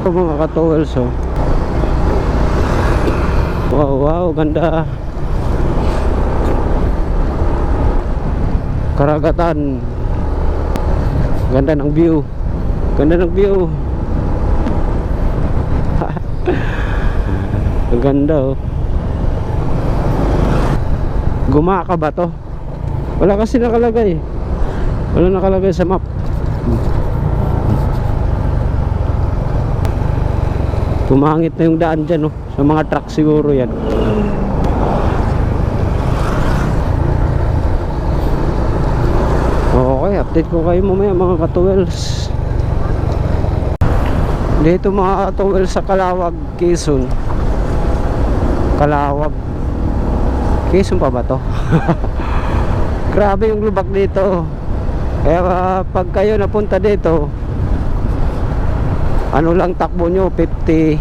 Mga ka-towels, oh. Wow, wow, ganda. Karagatan. Ganda ng view. Ganda ng view. Ang ganda, oh. Gumaka ba to? Wala kasi nakalagay. Wala nakalagay sa map. Pumangit na yung daan dyan, oh. Sa mga truck siguro yan. Okay, update ko kayo mamaya mga ka-towels. Dito mga ka-towels sa Calawag, Quezon. Calawag, Quezon pa ba to? Grabe yung lubak dito. Kaya pag kayo napunta dito, ano lang takbo nyo, 50.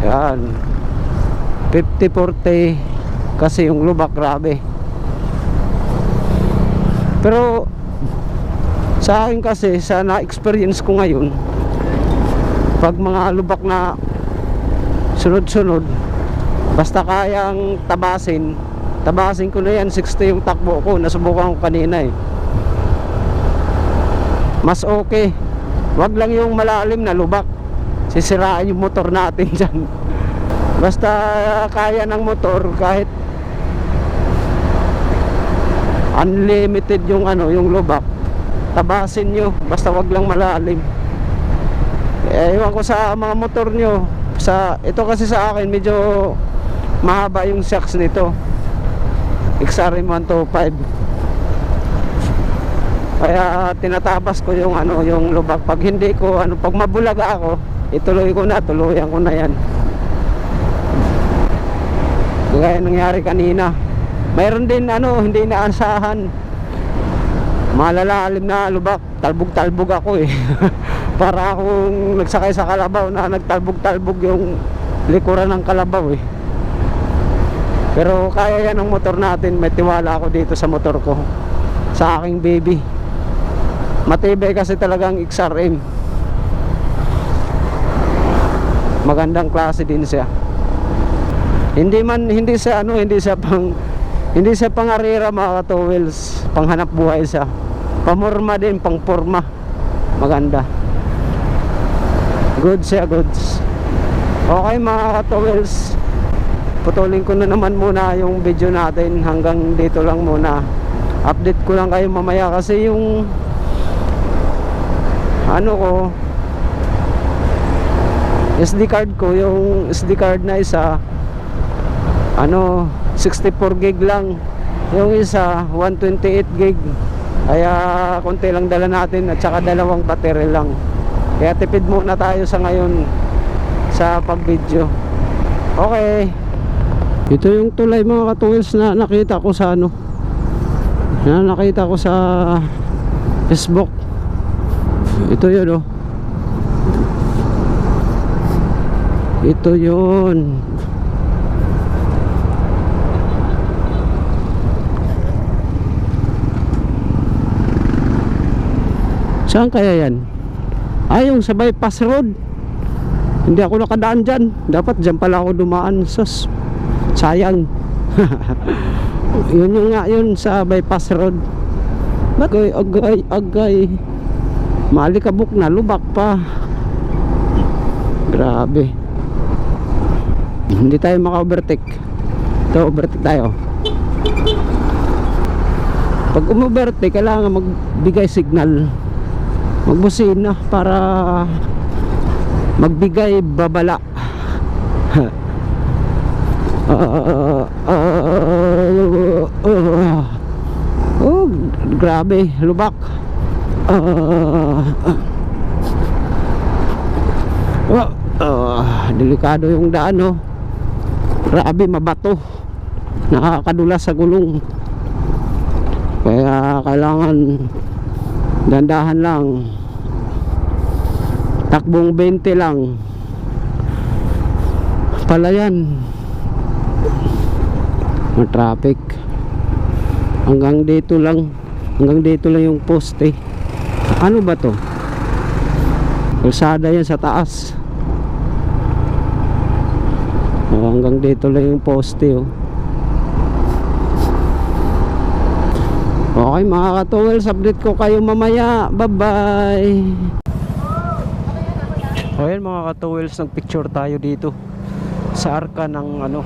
Yan, 50-40. Kasi yung lubak grabe. Pero sa akin kasi, sa na-experience ko ngayon, pag mga lubak na sunod-sunod, basta kayang tabasin ko na yan. 60 yung takbo ko, nasubukan ko kanina, eh. Mas okay. Wag lang yung malalim na lubak, sisirain yung motor natin dyan. Basta kaya ng motor, kahit unlimited yung yung lubak, tabasin nyo, basta wag lang malalim. Ewan ko sa mga motor nyo. Ito kasi sa akin medyo mahaba yung shocks nito, XRM 125. Kaya tinatabas ko yung yung lubak. Pag hindi ko pag mabulaga ako, tuluyan ko na yan. Gaya nangyari kanina. Mayroon din hindi naasahan, malalalim na lubak. Talbog ako, eh. Para akong nagsakay sa kalabaw na nagtalbog yung likuran ng kalabaw, eh. Pero kaya yan ang motor natin. May tiwala ako dito sa motor ko, sa aking baby. Matibay kasi talagang XRM. Magandang klase din siya. Hindi siya pangarira mga ka-towels. Panghanap buhay siya. Pamorma din, pangporma. Maganda. Goods siya, goods. Okay mga ka-towels, putulin ko na naman muna yung video natin. Hanggang dito lang muna. Update ko lang kayo mamaya kasi yung SD card ko, yung SD card na isa 64 gig lang, yung isa 128 gig. Kaya konti lang dala natin at saka dalawang battery lang. Kaya tipid muna tayo sa ngayon sa pag-video. Okay, ito yung tulay mga ka-towels na nakita ko sa nakita ko sa Facebook. Ito yun, oh. Ito yun. Saan kaya yan? Yung sa bypass road. Hindi ako nakadaan dyan. Dapat dyan pala ako dumaan. Sayang. Yun nga yun, sa bypass road. Agay. Malikabok na, lubak pa. Grabe. Hindi tayo maka-overtake. Ito, overtake tayo. Pag umovertake, kailangan magbigay signal, magbusina para magbigay babala. Oh, grabe, lubak. Delikado yung daan, oh. Grabe, mabato, nakakadulas sa gulong. Kaya kailangan dandahan lang, takbong 20 lang. Palayan, traffic. Hanggang dito lang yung poste. Ano ba to? Kalsada yan sa taas. Hanggang dito lang yung poste oh. Okay mga ka-towels, update ko kayo mamaya. Bye bye. O yan mga ka-towels, nagpicture tayo dito sa arka ng ano.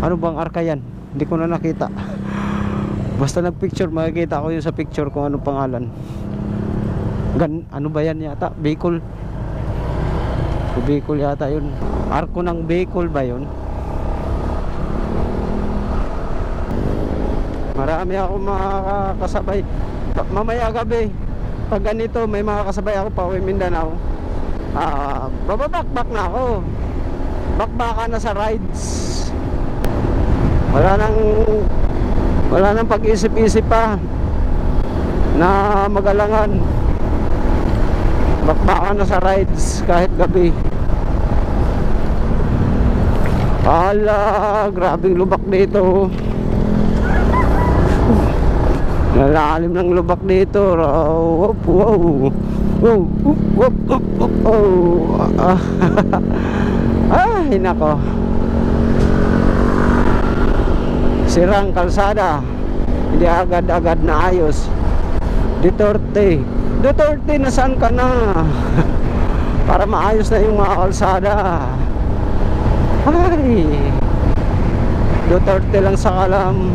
Ano bang arka yan? Hindi ko na nakita. Basta nagpicture, makikita ko yun sa picture kung anong pangalan. Ano ba yan yata? Bicol. Bicol yata yun. Arko ng Bicol ba yun? Marami ako makakasabay mamaya gabi. Pag ganito may makakasabay ako pa uwi Mindanao. Bababakbak na ako. Bakbaka na sa rides. Wala nang pag-isip-isip pa na magalangan. Bakbaka na sa rides kahit gabi. Grabing lubak dito. Nalalim ng lubak dito. Wow, wow. Wow, wop, wop, wop, oh. Ay, nako. Sirang kalsada. Hindi agad-agad na ayos. Duterte, nasaan ka na? Para maayos na yung mga kalsada. Ay, Duterte lang sa kalam.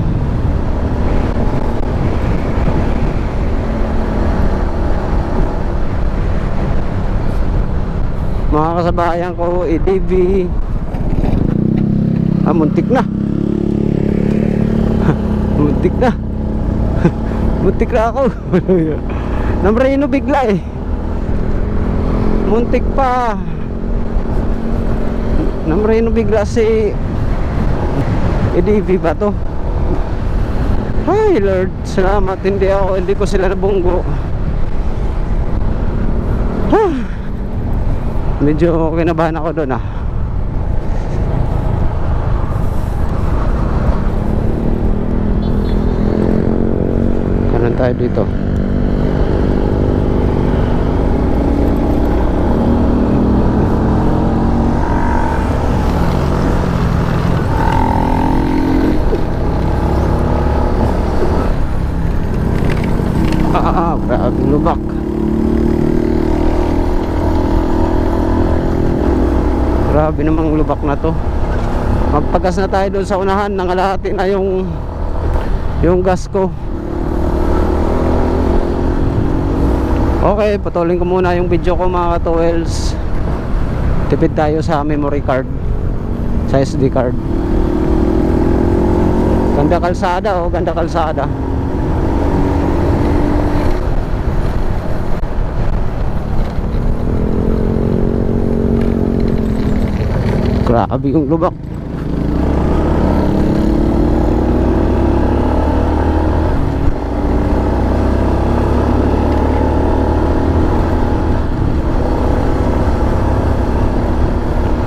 Mga kasabayan ko, EDV. Muntik na. Muntik na. Muntik na ako. Namreno bigla eh. Muntik pa. Namreno bigla si EDV ba to? Ay Lord, salamat hindi ko sila nabunggo. Medyo kinabahan ako doon Kanan tayo dito. Grabe lubak. Grabe namang lubak na to. Magpagas na tayo doon sa unahan. Nangalahati na yung gas ko. Okay, patuloy ko muna yung video ko mga ka-towels. Tipid tayo sa memory card, sa SD card. Ganda kalsada oh, ganda kalsada. Grabe yung lubak.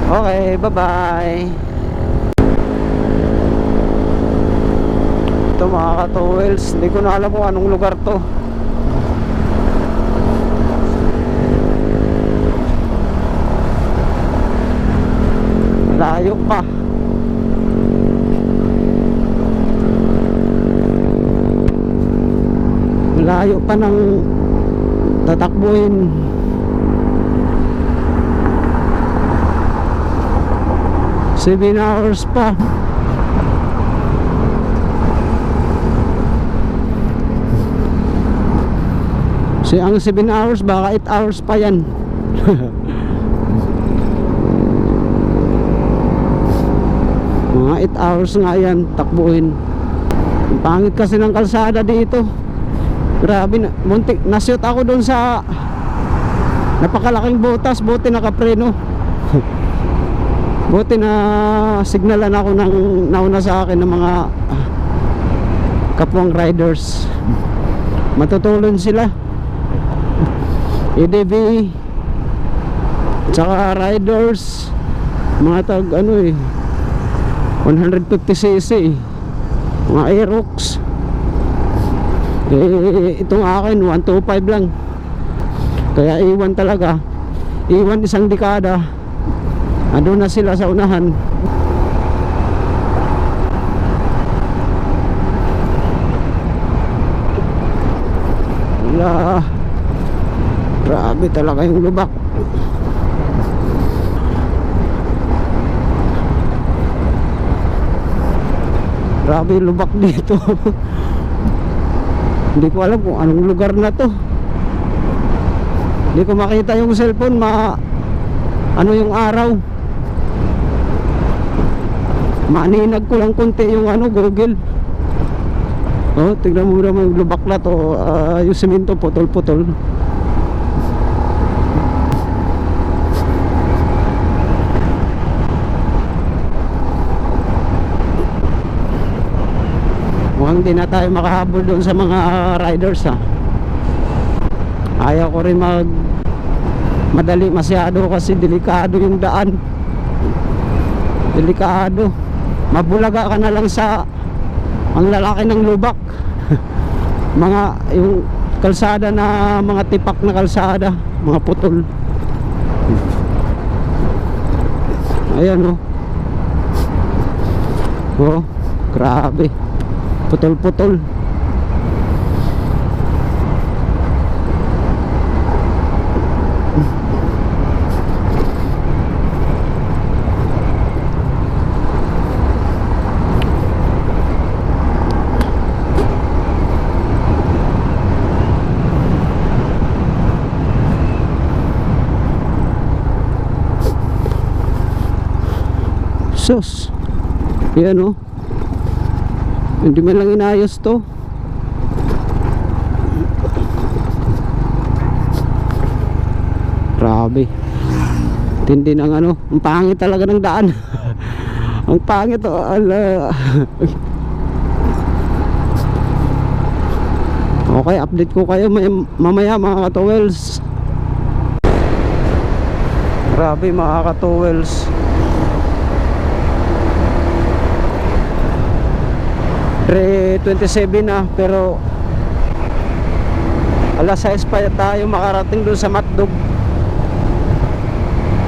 Okay, bye-bye. Ito mga ka-towels, hindi ko na alam kung anong lugar to. Layo pa. Layo pa ng tatakbuhin. Seven hours pa. Ang 7 hours baka 8 hours pa yan. Mga 8 hours nga yan takbuhin. Ang pangit kasi ng kalsada dito. Grabe na, muntik, nasyot ako doon sa napakalaking butas. Buti nakapreno. Buti na signalan ako ng nauna sa akin ng mga kapwang riders. Matutulon sila. EDV tsaka riders, mga tag 150cc, mga Aerox. Itong akin 125 lang. Kaya iwan talaga, iwan isang dekada, andun na sila sa unahan. Wala, grabe talaga yung lubak. Grabe yung lubak dito. Hindi ko alam kung anong lugar na to. Hindi ko makita yung cellphone, ano yung araw. Maninag ko lang konti yung Google. Oh, tignan mo naman yung lubak na to. Yung semento putol-putol. Mukhang di na tayo makahabol doon sa mga riders, ha. Ayaw ko rin madali masyado kasi delikado yung daan. Delikado. Mabulaga ka na lang sa ang lalaki ng lubak. Mga yung kalsada na mga tipak na kalsada, mga putol. Ayan, oh. Oh, grabe. Putol-putol. Sus. Yan, oh. Hindi man lang inayos to. Grabe. Tindi ng ang pangit talaga ng daan. Ang pangit, oh. Okay, update ko kayo mamaya mga katowels. Grabe mga katowels. 3:27 na, pero alas 6 pa tayo makarating doon sa Matdog.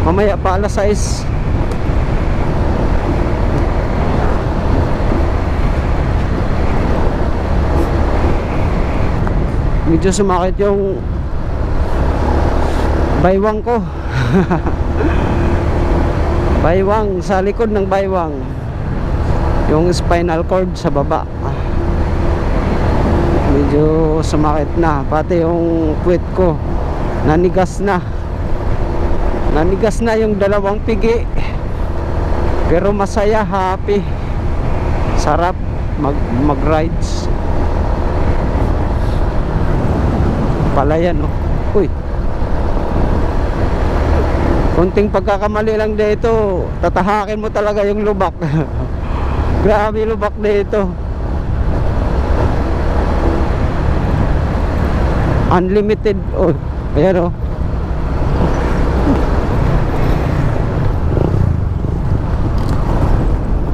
Mamaya pa alas 6. Medyo sumakit yung baywang ko. Baywang, sa likod ng baywang, yung spinal cord sa baba. Medyo sumakit na. Pati yung puwet ko nanigas na. Nanigas na yung dalawang pigi. Pero masaya, happy. Sarap mag-rides. Palayan, oh. Uy. Kunting pagkakamali lang dito, tatahakin mo talaga yung lubak. Grabe lubak dito. Unlimited. Oh, ayan, oh.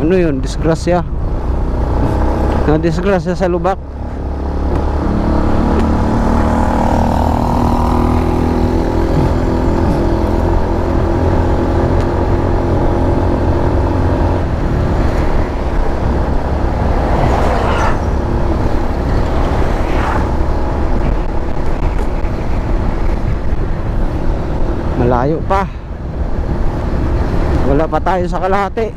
Ano yun? Disgrasya. Na-disgrasya sa lubak. Malayo pa. Wala pa tayo sa kalahati.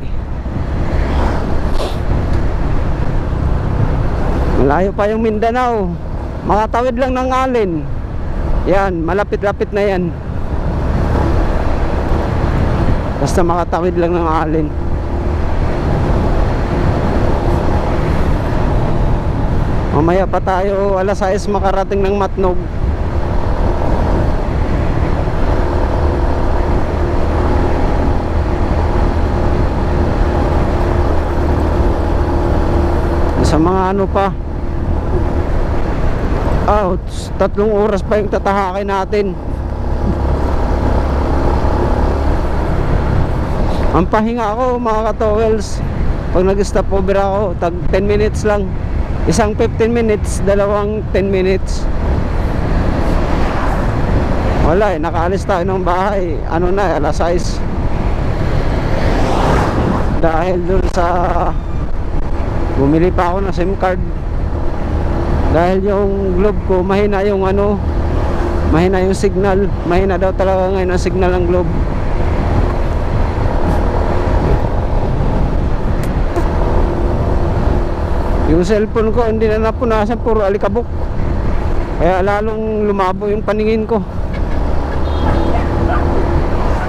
Malayo pa yung Mindanao. Makatawid lang ng Alin. Yan, malapit-lapit na yan. Basta makatawid lang ng Alin. Mamaya pa tayo alas 6 makarating ng Matnog. Sa mga ano pa, 3 oras pa yung tatahakin natin. Ang pahinga ako mga katowels, pag nag-stop over ako, tag 10 minutes lang. Isang 15 minutes, dalawang 10 minutes. Wala nakaalis tayo ng bahay. Ano na, alas 6. Dahil dun sa bumili pa ako ng SIM card. Dahil yung Globe ko mahina yung mahina yung signal. Mahina daw talaga ngayon ang signal ng Globe. Yung cellphone ko hindi na napunasan, puro alikabok. Kaya lalong lumabo yung paningin ko.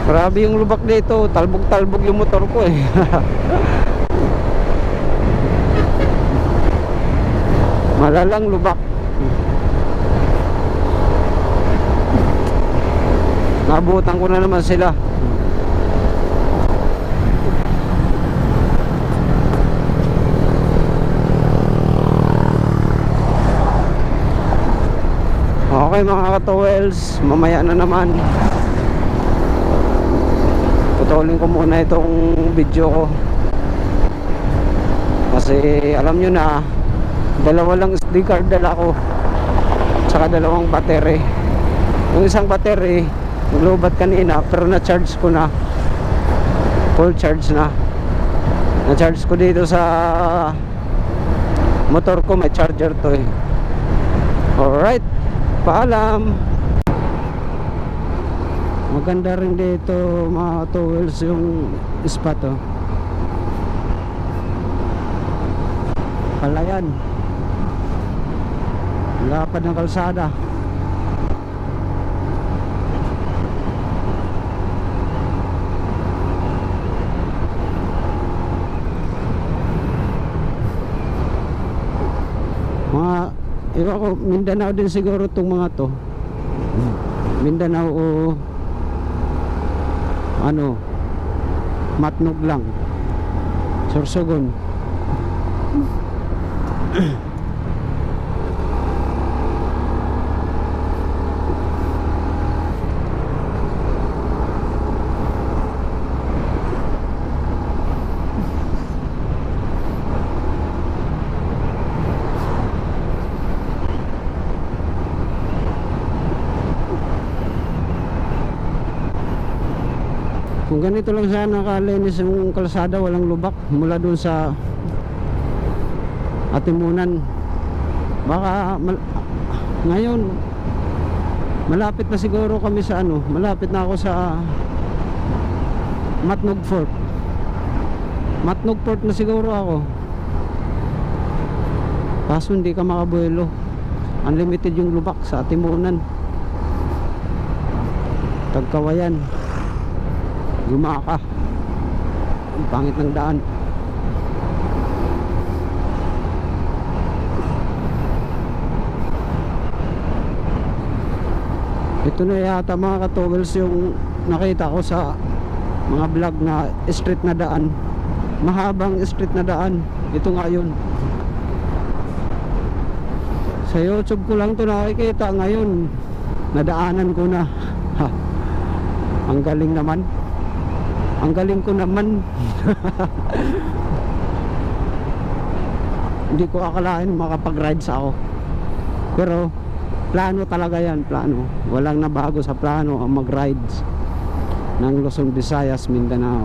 Grabe yung lubak dito, talbog-talbog yung motor ko eh. Malalang lubak. Nabutan ko na naman sila. Okay mga katowels, mamaya na naman. Putulin ko muna itong video ko. Kasi alam nyo na, dalawa lang SD card dala ko, saka dalawang battery. Yung isang battery naglobat kanina, pero na-charge ko na, full charge na. Na-charge ko dito sa motor ko, may charger to eh. Alright, paalam. Maganda rin dito mga towels yung spot oh. Palayan, lapad ng kalsada. Mga iba ko, Mindanao din siguro itong mga to. Mindanao o Matnog lang, Sorsogon. Kung ganito lang sana nakalinis yung kalsada, walang lubak mula dun sa Atimunan, baka ngayon malapit na siguro kami sa malapit na ako sa Matnog Fort. Matnog Fort na siguro ako. Kaso hindi ka makabuelo, unlimited yung lubak sa Atimunan, Tagkawayan, Gumaka. Ang pangit ng daan. Ito na yata mga katowels yung nakita ko sa mga vlog na street na daan, mahabang street na daan. Ito nga yun. Sa YouTube ko lang ito nakikita, ngayon nadaanan ko na. Ha, ang galing naman. Ang galing ko naman. Hindi ko akalain makapag-rides ako. Pero plano talaga yan, plano. Walang nabago sa plano ang mag-rides ng Luzon, Visayas, Mindanao.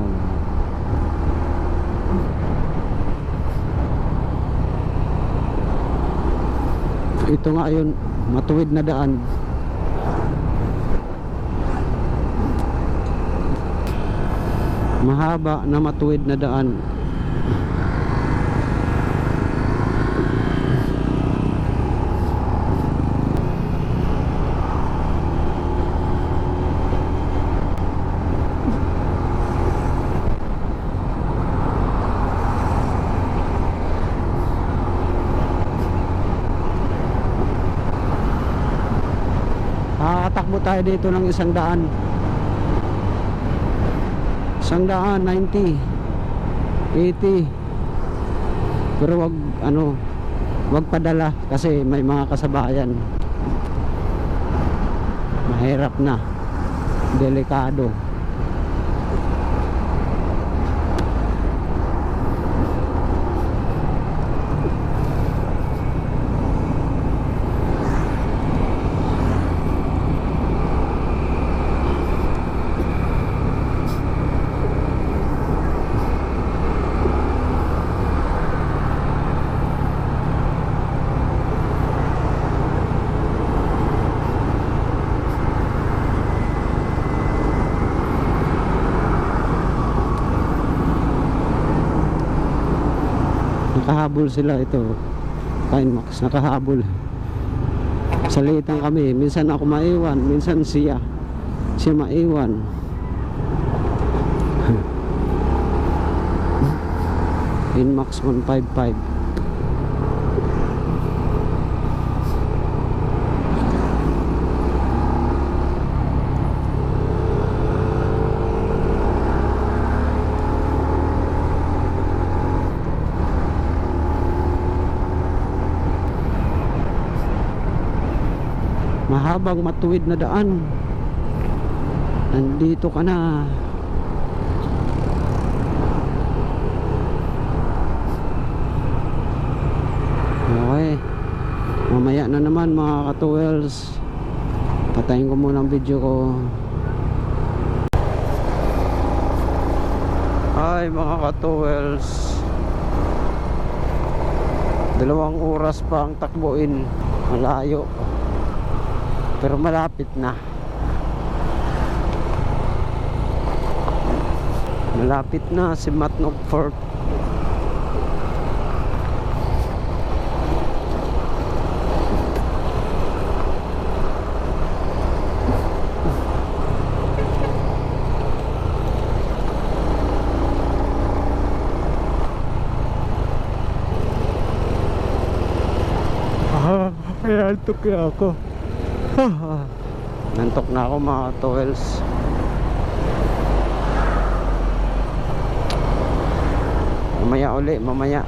Ito nga yun, matuwid na daan. Mahaba na matuwid na daan. Takbo tayo dito ng 100, 90, 80. Pero wag padala kasi may mga kasabayan. Mahirap na, delikado. Nakahabol sila ito. Kinemax, nakahabol. Salitan kami. Minsan ako maiwan, minsan siya maiwan. Kinemax 155. Mahabang matuwid na daan. Nandito ka na. Okay. Mamaya na naman mga ka-2Ls. Patayin ko muna ang video ko. Ay mga ka-2Ls, 2 oras pa ang takbuin. Malayo pero malapit na. Malapit na si Matnog Fort. Kaya antok kaya ako. Nantok na ako mga 2Ls. Mamaya uli, mamaya.